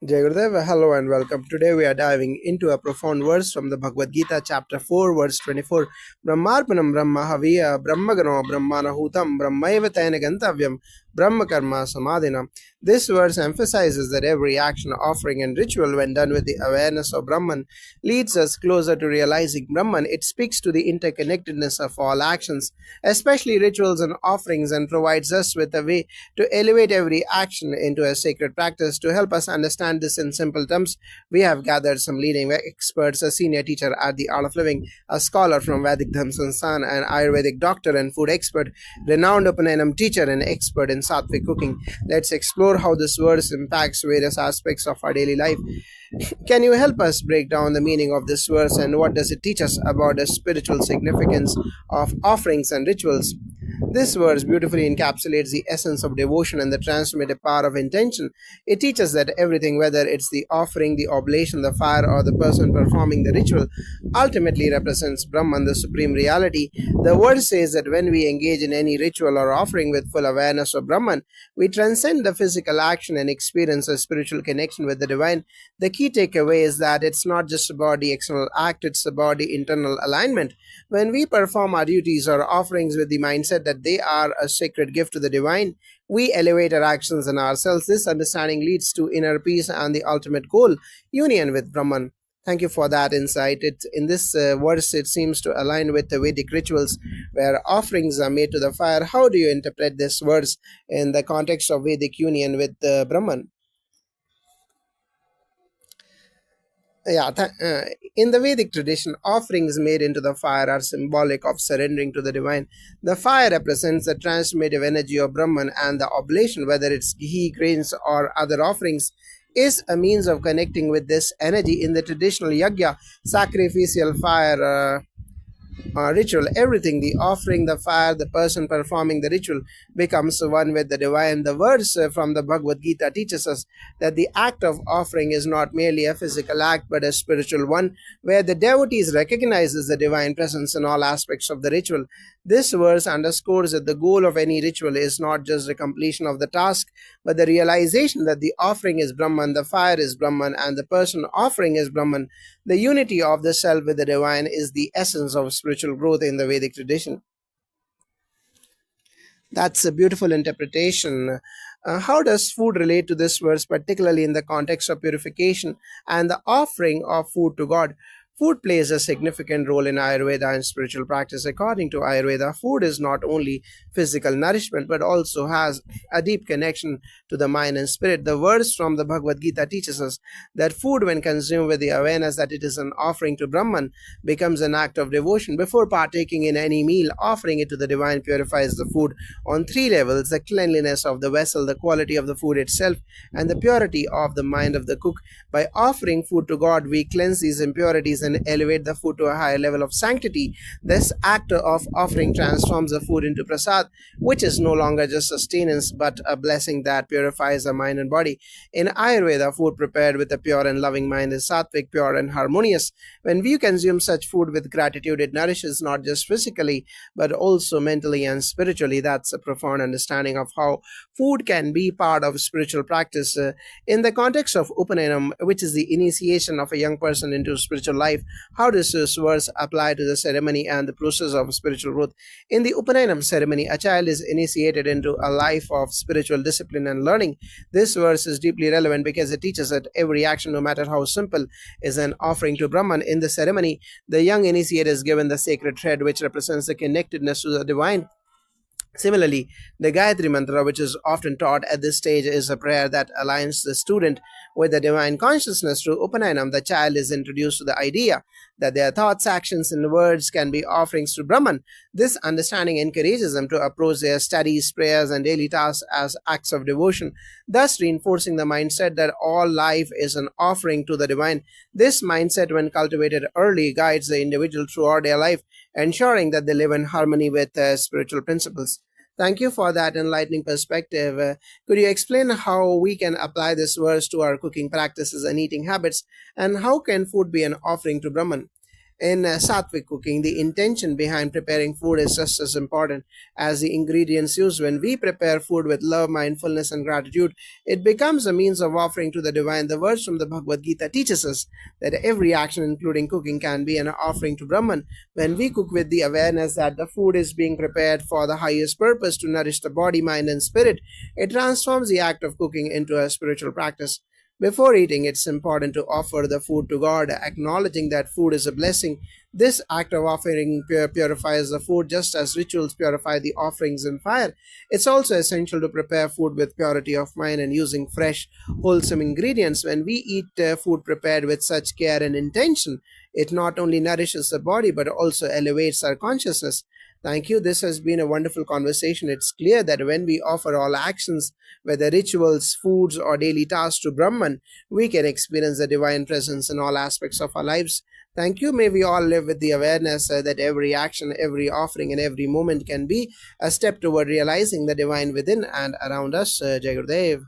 Jai Gurudev, hello and welcome. Today we are diving into a profound verse from the Bhagavad Gita, chapter 4, verse 24. Brahmarpanam Brahma Haviya Brahmagano Brahmanahutam Brahmaiva Taina Gantavyam Brahma Karma Samadhina. This verse emphasizes that every action, offering, and ritual, when done with the awareness of Brahman, leads us closer to realizing Brahman. It speaks to the interconnectedness of all actions, especially rituals and offerings, and provides us with a way to elevate every action into a sacred practice. To help us understand this in simple terms, we have gathered some leading experts: a senior teacher at the Art of Living, a scholar from Vedic Dharma Sansthan, an Ayurvedic doctor and food expert, renowned Upanayam teacher and expert in sattvic cooking. Let's explore how this verse impacts various aspects of our daily life. Can you help us break down the meaning of this verse and what does it teach us about the spiritual significance of offerings and rituals? This verse beautifully encapsulates the essence of devotion and the transformative power of intention. It teaches that everything, whether it's the offering, the oblation, the fire, or the person performing the ritual, ultimately represents Brahman, the supreme reality. The verse says that when we engage in any ritual or offering with full awareness of Brahman, we transcend the physical action and experience a spiritual connection with the divine. The key takeaway is that it's not just about the external act, it's about the internal alignment. When we perform our duties or offerings with the mindset that they are a sacred gift to the divine, we elevate our actions and ourselves. This understanding leads to inner peace and the ultimate goal, union with Brahman. Thank you for that insight. In this verse, it seems to align with the Vedic rituals where offerings are made to the fire. How do you interpret this verse in the context of Vedic union with Brahman? In the Vedic tradition, offerings made into the fire are symbolic of surrendering to the divine. The fire represents the transformative energy of Brahman, and the oblation, whether it's ghee, grains, or other offerings, is a means of connecting with this energy. In the traditional yajna, sacrificial fire. Ritual, everything, the offering, the fire, the person performing the ritual becomes one with the divine. The verse from the Bhagavad Gita teaches us that the act of offering is not merely a physical act but a spiritual one, where the devotees recognizes the divine presence in all aspects of the ritual. This verse underscores that the goal of any ritual is not just the completion of the task but the realization that the offering is Brahman, the fire is Brahman, and the person offering is Brahman. The unity of the self with the divine is the essence of spiritual growth in the Vedic tradition. That's a beautiful interpretation. How does food relate to this verse, particularly in the context of purification and the offering of food to God? Food plays a significant role in Ayurveda and spiritual practice. According to Ayurveda, food is not only physical nourishment but also has a deep connection to the mind and spirit. The verse from the Bhagavad Gita teaches us that food, when consumed with the awareness that it is an offering to Brahman, becomes an act of devotion. Before partaking in any meal, offering it to the divine purifies the food on three levels: the cleanliness of the vessel, the quality of the food itself, and the purity of the mind of the cook. By offering food to God, we cleanse these impurities and elevate the food to a higher level of sanctity. This act of offering transforms the food into prasad, which is no longer just sustenance but a blessing that purifies the mind and body. In Ayurveda, food prepared with a pure and loving mind is sattvic, pure, and harmonious. When we consume such food with gratitude, it nourishes not just physically but also mentally and spiritually. That's a profound understanding of how food can be part of spiritual practice. In the context of Upanayam, which is the initiation of a young person into spiritual life, how does this verse apply to the ceremony and the process of spiritual growth? In the Upanayam ceremony, a child is initiated into a life of spiritual discipline and learning. This verse is deeply relevant because it teaches that every action, no matter how simple, is an offering to Brahman. In the ceremony, the young initiate is given the sacred thread, which represents the connectedness to the divine. Similarly, the Gayatri Mantra, which is often taught at this stage, is a prayer that aligns the student with the divine consciousness. Through Upanayam, the child is introduced to the idea that their thoughts, actions, and words can be offerings to Brahman. This understanding encourages them to approach their studies, prayers, and daily tasks as acts of devotion, thus reinforcing the mindset that all life is an offering to the divine. This mindset, when cultivated early, guides the individual throughout their life, ensuring that they live in harmony with spiritual principles. Thank you for that enlightening perspective. Could you explain how we can apply this verse to our cooking practices and eating habits, and how can food be an offering to Brahman? In sattvic cooking, the intention behind preparing food is just as important as the ingredients used. When we prepare food with love, mindfulness, and gratitude, it becomes a means of offering to the divine. The verse from the Bhagavad Gita teaches us that every action, including cooking, can be an offering to Brahman. When we cook with the awareness that the food is being prepared for the highest purpose to nourish the body, mind, and spirit, it transforms the act of cooking into a spiritual practice. Before eating, it's important to offer the food to God, acknowledging that food is a blessing. This act of offering purifies the food just as rituals purify the offerings in fire. It's also essential to prepare food with purity of mind and using fresh, wholesome ingredients. When we eat food prepared with such care and intention, it not only nourishes the body but also elevates our consciousness. Thank you. This has been a wonderful conversation. It's clear that when we offer all actions, whether rituals, foods, or daily tasks to Brahman, we can experience the divine presence in all aspects of our lives. Thank you. May we all live with the awareness that every action, every offering, and every moment can be a step toward realizing the divine within and around us. Jai Gurudev.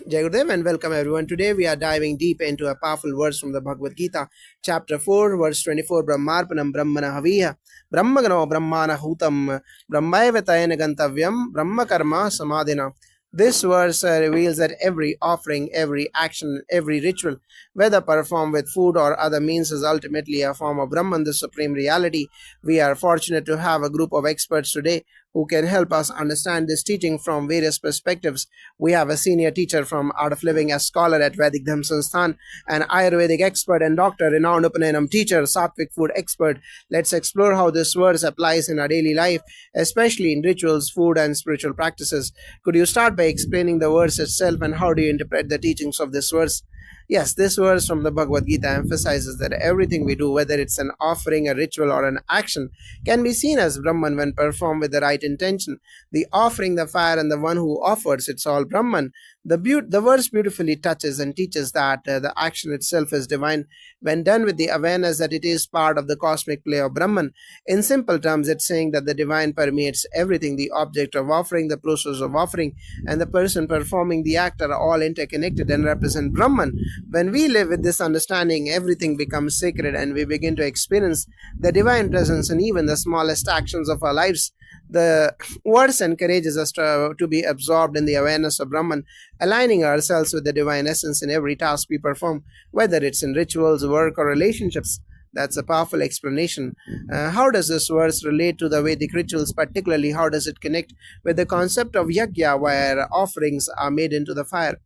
Jai Gurudev, and welcome everyone. Today we are diving deep into a powerful verse from the Bhagavad Gita, chapter 4, verse 24. Brahmarpanam Brahmana Haviha Brahmagano Brahmana Hutam Brahmaiva Tayana Gantavyam Brahma Karma Samadhina. This verse reveals that every offering, every action, every ritual, whether performed with food or other means, is ultimately a form of Brahman, the supreme reality. We are fortunate to have a group of experts today who can help us understand this teaching from various perspectives. We have a senior teacher from Art of Living, a scholar at Vedic Dhamma Sansthan, an Ayurvedic expert and doctor, renowned Upanayam teacher, Sattvic food expert. Let's explore how this verse applies in our daily life, especially in rituals, food, and spiritual practices. Could you start by explaining the verse itself and how do you interpret the teachings of this verse? Yes, this verse from the Bhagavad Gita emphasizes that everything we do, whether it's an offering, a ritual, or an action, can be seen as Brahman when performed with the right intention. The offering, the fire, and the one who offers, it's all Brahman. The verse beautifully touches and teaches that the action itself is divine when done with the awareness that it is part of the cosmic play of Brahman. In simple terms, it's saying that the divine permeates everything. The object of offering, the process of offering, and the person performing the act are all interconnected and represent Brahman. When we live with this understanding, everything becomes sacred and we begin to experience the divine presence in even the smallest actions of our lives. The verse encourages us to be absorbed in the awareness of Brahman, aligning ourselves with the divine essence in every task we perform, whether it's in rituals, work, or relationships. That's a powerful explanation. How does this verse relate to the Vedic rituals? Particularly, how does it connect with the concept of yajna, where offerings are made into the fire?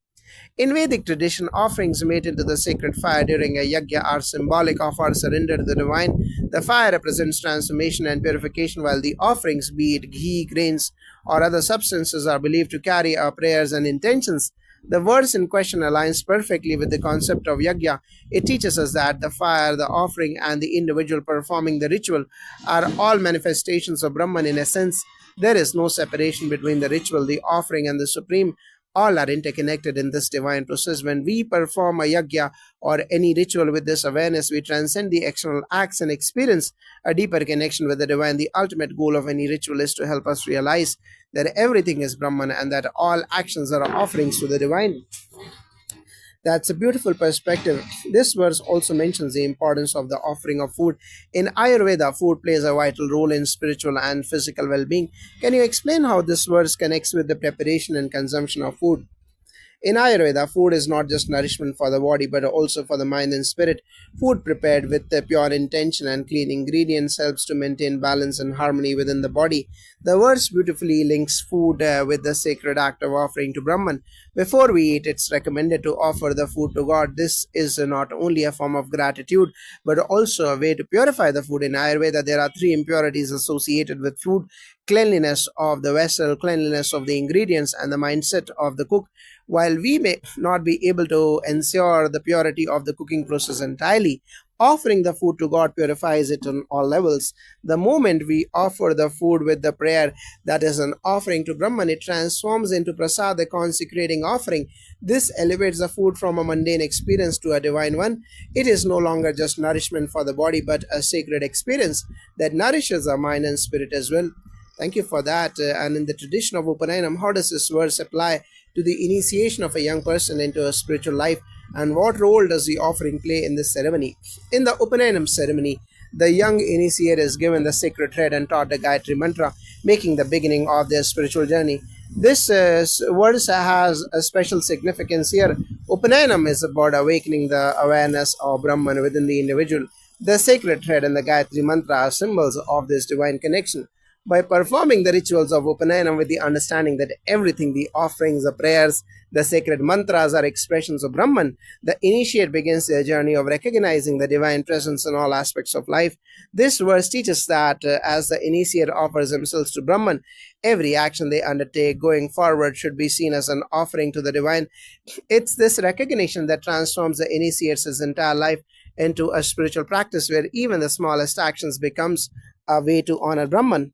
In Vedic tradition, offerings made into the sacred fire during a yajna are symbolic of our surrender to the divine. The fire represents transformation and purification, while the offerings, be it ghee, grains, or other substances, are believed to carry our prayers and intentions. The verse in question aligns perfectly with the concept of yajna. It teaches us that the fire, the offering, and the individual performing the ritual are all manifestations of Brahman. In essence, there is no separation between the ritual, the offering, and the Supreme. All are interconnected in this divine process. When we perform a yajna or any ritual with this awareness, we transcend the external acts and experience a deeper connection with the divine. The ultimate goal of any ritual is to help us realize that everything is Brahman and that all actions are offerings to the divine. That's a beautiful perspective. This verse also mentions the importance of the offering of food. In Ayurveda, food plays a vital role in spiritual and physical well being. Can you explain how this verse connects with the preparation and consumption of food? In Ayurveda, food is not just nourishment for the body but also for the mind and spirit. Food prepared with the pure intention and clean ingredients helps to maintain balance and harmony within the body. The verse beautifully links food with the sacred act of offering to Brahman. Before we eat, it's recommended to offer the food to God. This is not only a form of gratitude but also a way to purify the food. In Ayurveda, there are three impurities associated with food: cleanliness of the vessel, cleanliness of the ingredients, and the mindset of the cook. While we may not be able to ensure the purity of the cooking process entirely, offering the food to God purifies it on all levels. The moment we offer the food with the prayer that is an offering to Brahman, it transforms into prasad, the consecrating offering. This elevates the food from a mundane experience to a divine one. It is no longer just nourishment for the body, but a sacred experience that nourishes our mind and spirit as well. Thank you for that. And in the tradition of Upanayam, how does this verse apply to the initiation of a young person into a spiritual life? And what role does the offering play in this ceremony? In the Upanayam ceremony, the young initiate is given the sacred thread and taught the Gayatri Mantra, making the beginning of their spiritual journey. This verse has a special significance here. Upanayam is about awakening the awareness of Brahman within the individual. The sacred thread and the Gayatri Mantra are symbols of this divine connection. By performing the rituals of Upanayana with the understanding that everything, the offerings, the prayers, the sacred mantras are expressions of Brahman, the initiate begins their journey of recognizing the divine presence in all aspects of life. This verse teaches that as the initiate offers themselves to Brahman, every action they undertake going forward should be seen as an offering to the divine. It's this recognition that transforms the initiate's entire life into a spiritual practice where even the smallest actions becomes a way to honor Brahman.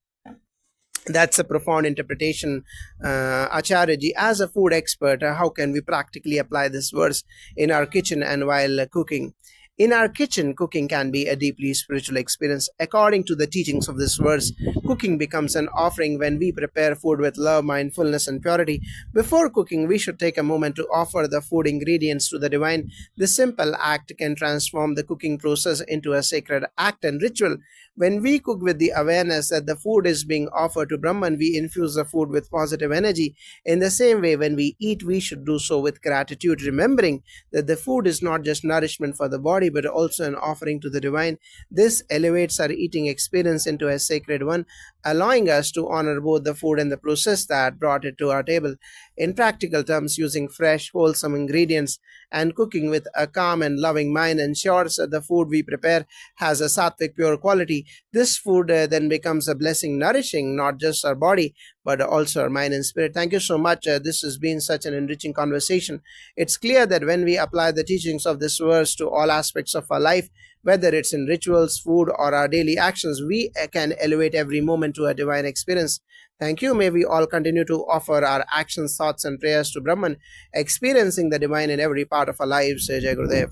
That's a profound interpretation, Acharyaji. As a food expert, how can we practically apply this verse in our kitchen and while cooking? In our kitchen, cooking can be a deeply spiritual experience. According to the teachings of this verse, cooking becomes an offering when we prepare food with love, mindfulness, and purity. Before cooking, we should take a moment to offer the food ingredients to the divine. This simple act can transform the cooking process into a sacred act and ritual. When we cook with the awareness that the food is being offered to Brahman, we infuse the food with positive energy. In the same way, when we eat, we should do so with gratitude, remembering that the food is not just nourishment for the body but also an offering to the divine. This elevates our eating experience into a sacred one, allowing us to honor both the food and the process that brought it to our table. In practical terms, using fresh, wholesome ingredients and cooking with a calm and loving mind ensures that the food we prepare has a sattvic pure quality. This food then becomes a blessing, nourishing not just our body but also our mind and spirit. Thank you so much. This has been such an enriching conversation. It's clear that when we apply the teachings of this verse to all aspects of our life, whether it's in rituals, food, or our daily actions, we can elevate every moment to a divine experience. Thank you. May we all continue to offer our actions, thoughts, and prayers to Brahman, experiencing the divine in every part of our lives. Jai Gurudev.